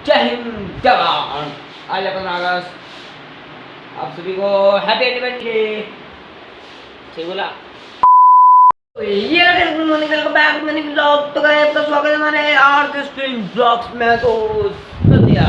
जय हिंद जवान। आज 15 अगस्त, आप सभी को हैप्पी इंडिपेंडेंस डे। सही बोला। ये good morning, welcome back to Mani blog. तो गाइस आपका स्वागत है हमारे आर्टिस्टिक ब्लॉग्स में। तो सत्या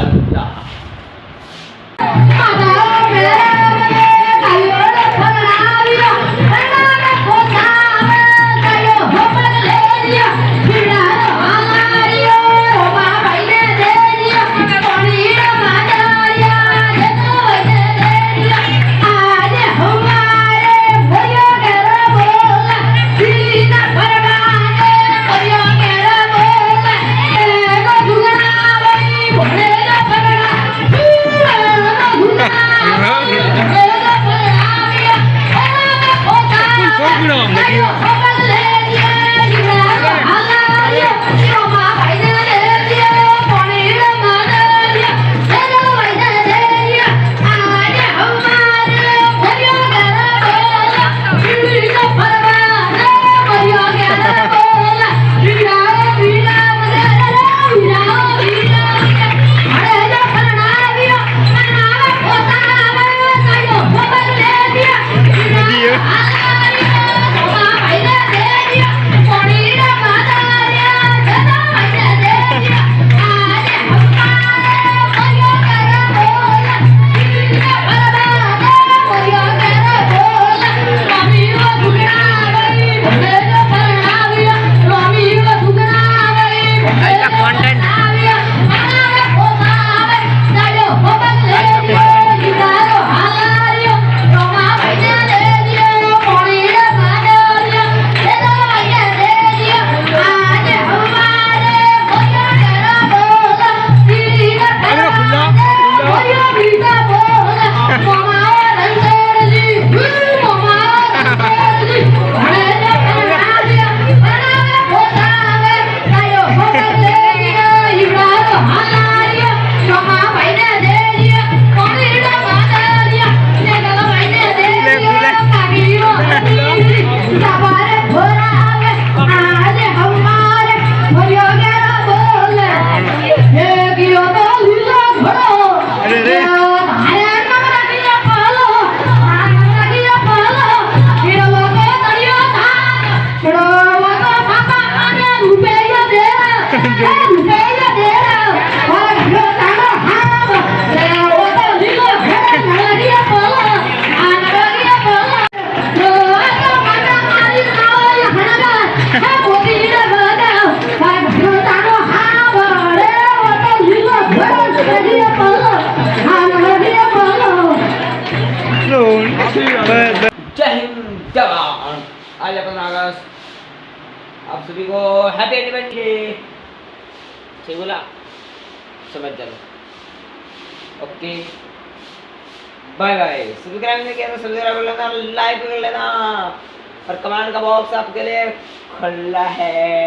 जय हिंद जवान। आज 15 अगस्त, आप सभी को हैप्पी इंडिपेंडेंस डे। सही बोला, समझ चलो। Okay bye bye. सब्सक्राइब नहीं किया तो सब्सक्राइब कर लेना, लाइक कर लेना और कमेंट का बॉक्स आपके लिए खुला है।